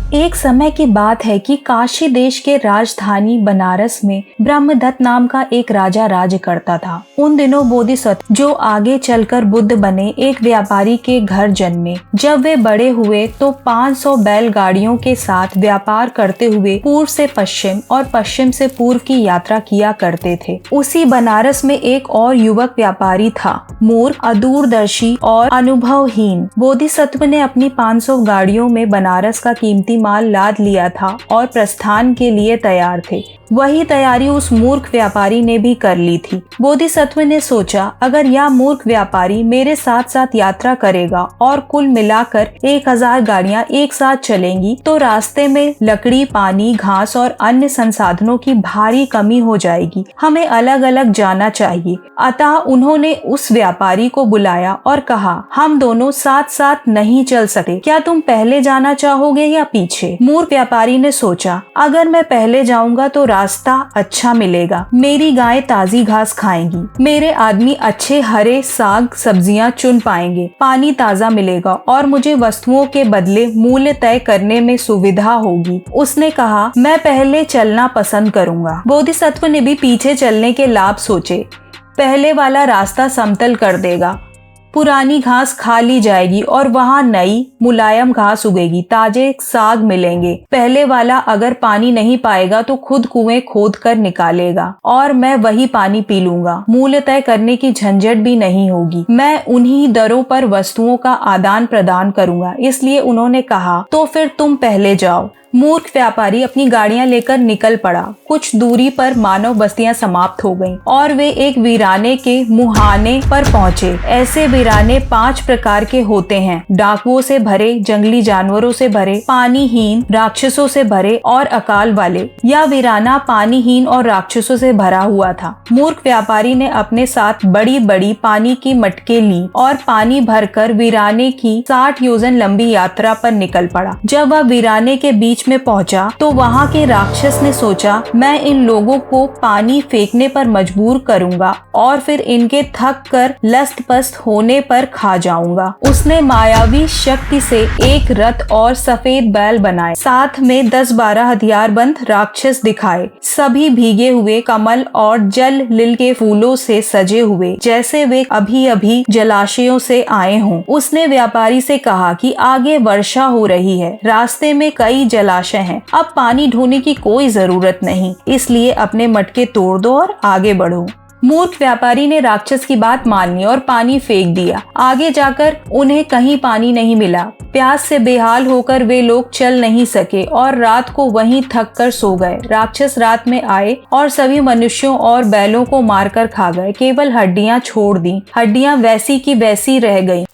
एक समय की बात है कि काशी देश के राजधानी बनारस में ब्रह्मदत्त नाम का एक राजा राज्य करता था। उन दिनों बोधिसत्व जो आगे चलकर बुद्ध बने एक व्यापारी के घर जन्मे। जब वे बड़े हुए तो 500 बैलगाड़ियों के साथ व्यापार करते हुए पूर्व से पश्चिम और पश्चिम से पूर्व की यात्रा किया करते थे। उसी बनारस में एक और युवक व्यापारी था, मूर्ख, अदूरदर्शी और अनुभवहीन। बोधिसत्व ने अपनी 500 गाड़ियों में बनारस का कीमती माल लाद लिया था और प्रस्थान के लिए तैयार थे। वही तैयारी उस मूर्ख व्यापारी ने भी कर ली थी। बोधिसत्व ने सोचा, अगर यह मूर्ख व्यापारी मेरे साथ साथ यात्रा करेगा और कुल मिलाकर 1000 गाड़ियां एक साथ चलेंगी तो रास्ते में लकड़ी, पानी, घास और अन्य संसाधनों की भारी कमी हो जाएगी। हमें अलग अलग जाना चाहिए। अतः उन्होंने उस व्यापारी को बुलाया और कहा, हम दोनों साथ साथ नहीं चल सकते, क्या तुम पहले जाना चाहोगे या पीछे? मूर्ख व्यापारी ने सोचा, अगर मैं पहले जाऊंगा तो रास्ता अच्छा मिलेगा, मेरी गाय ताजी घास खाएंगी, मेरे आदमी अच्छे हरे साग सब्जियां चुन पाएंगे, पानी ताजा मिलेगा और मुझे वस्तुओं के बदले मूल्य तय करने में सुविधा होगी। उसने कहा, मैं पहले चलना पसंद करूंगा। बोधिसत्व ने भी पीछे चलने के लाभ सोचे। पहले वाला रास्ता समतल कर देगा, पुरानी घास खा ली जाएगी और वहाँ नई मुलायम घास उगेगी, ताजे साग मिलेंगे। पहले वाला अगर पानी नहीं पाएगा तो खुद कुएं खोद कर निकालेगा और मैं वही पानी पी लूंगा। मूल्य तय करने की झंझट भी नहीं होगी। मैं उन्हीं दरों पर वस्तुओं का आदान प्रदान करूंगा। इसलिए उन्होंने कहा, तो फिर तुम पहले जाओ। मूर्ख व्यापारी अपनी गाड़ियां लेकर निकल पड़ा। कुछ दूरी पर मानव बस्तियां समाप्त हो गईं और वे एक वीराने के मुहाने पर पहुंचे। ऐसे वीराने 5 प्रकार के होते हैं, डाकुओं से भरे, जंगली जानवरों से भरे, पानीहीन, राक्षसों से भरे और अकाल वाले। यह वीराना पानीहीन और राक्षसों से भरा हुआ था। मूर्ख व्यापारी ने अपने साथ बड़ी बड़ी पानी की मटके ली और पानी भरकर वीराने की 60 योजन लंबी यात्रा पर निकल पड़ा। जब वह वीराने के बीच में पहुंचा तो वहां के राक्षस ने सोचा, मैं इन लोगों को पानी फेंकने पर मजबूर करूंगा और फिर इनके थक कर लस्त पस्त होने पर खा जाऊंगा। उसने मायावी शक्ति से एक रथ और सफेद बैल बनाए, साथ में 10-12 हथियारबंद राक्षस दिखाए, सभी भीगे हुए कमल और जल लिल के फूलों से सजे हुए, जैसे वे अभी अभी जलाशयों से आए हों। उसने व्यापारी से कहा कि आगे वर्षा हो रही है, रास्ते में कई जलाशय हैं, अब पानी ढोने की कोई जरूरत नहीं, इसलिए अपने मटके तोड़ दो और आगे बढ़ो। मूर्ख व्यापारी ने राक्षस की बात मान ली और पानी फेंक दिया। आगे जाकर उन्हें कहीं पानी नहीं मिला। प्यास से बेहाल होकर वे लोग चल नहीं सके और रात को वहीं थक कर सो गए। राक्षस रात में आए और सभी मनुष्यों और बैलों को मारकर खा गए, केवल हड्डियां छोड़ दी। हड्डियां वैसी की वैसी रह गईं।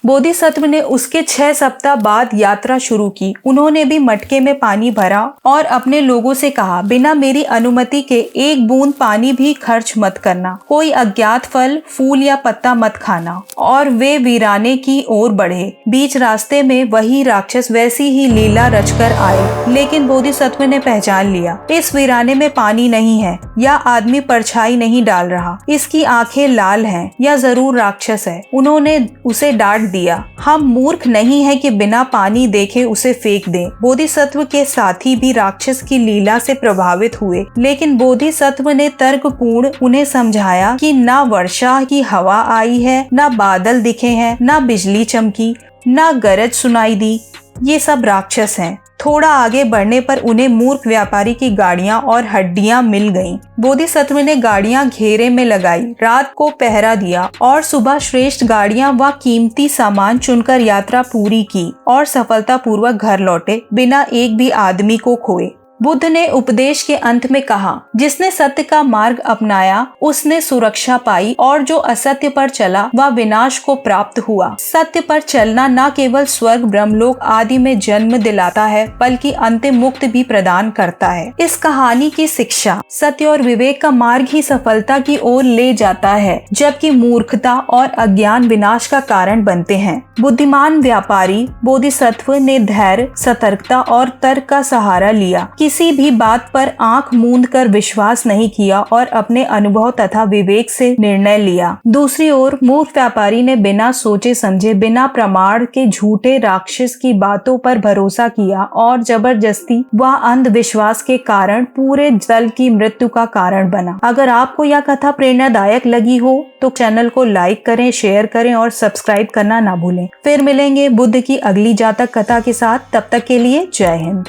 बोधिसत्व ने उसके 6 सप्ताह बाद यात्रा शुरू की। उन्होंने भी मटके में पानी भरा और अपने लोगों से कहा, बिना मेरी अनुमति के एक बूंद पानी भी खर्च मत करना, कोई अज्ञात फल, फूल या पत्ता मत खाना। और वे वीराने की ओर बढ़े। बीच रास्ते में वही राक्षस वैसी ही लीला रचकर आए, लेकिन बोधिसत्व ने पहचान लिया, इस वीराने में पानी नहीं है। यह आदमी परछाई नहीं डाल रहा, इसकी आंखें लाल हैं, यह जरूर राक्षस है। उन्होंने उसे डांट दिया, हम मूर्ख नहीं है कि बिना पानी देखे उसे फेंक दें। बोधिसत्व के साथी भी राक्षस की लीला से प्रभावित हुए, लेकिन बोधिसत्व ने तर्कपूर्ण उन्हें समझाया कि ना वर्षा की हवा आई है, ना बादल दिखे हैं, ना बिजली चमकी, ना गरज सुनाई दी, ये सब राक्षस हैं। थोड़ा आगे बढ़ने पर उन्हें मूर्ख व्यापारी की गाड़ियां और हड्डियां मिल गईं। बोधिसत्व ने गाड़ियां घेरे में लगाई, रात को पहरा दिया और सुबह श्रेष्ठ गाड़ियां व कीमती सामान चुनकर यात्रा पूरी की और सफलतापूर्वक घर लौटे, बिना एक भी आदमी को खोए। बुद्ध ने उपदेश के अंत में कहा, जिसने सत्य का मार्ग अपनाया उसने सुरक्षा पाई और जो असत्य पर चला वह विनाश को प्राप्त हुआ। सत्य पर चलना न केवल स्वर्ग ब्रह्मलोक आदि में जन्म दिलाता है, बल्कि अंतिम मुक्ति भी प्रदान करता है। इस कहानी की शिक्षा, सत्य और विवेक का मार्ग ही सफलता की ओर ले जाता है, जबकि मूर्खता और अज्ञान विनाश का कारण बनते हैं। बुद्धिमान व्यापारी बोधिसत्व ने धैर्य, सतर्कता और तर्क का सहारा लिया कि किसी भी बात पर आंख मूंद कर विश्वास नहीं किया और अपने अनुभव तथा विवेक से निर्णय लिया। दूसरी ओर मूर्ख व्यापारी ने बिना सोचे समझे, बिना प्रमाण के झूठे राक्षस की बातों पर भरोसा किया और जबरदस्ती वह अंधविश्वास के कारण पूरे दल की मृत्यु का कारण बना। अगर आपको यह कथा प्रेरणादायक लगी हो तो चैनल को लाइक करें, शेयर करें और सब्सक्राइब करना ना भूलें। फिर मिलेंगे बुद्ध की अगली जातक कथा के साथ। तब तक के लिए जय हिंद।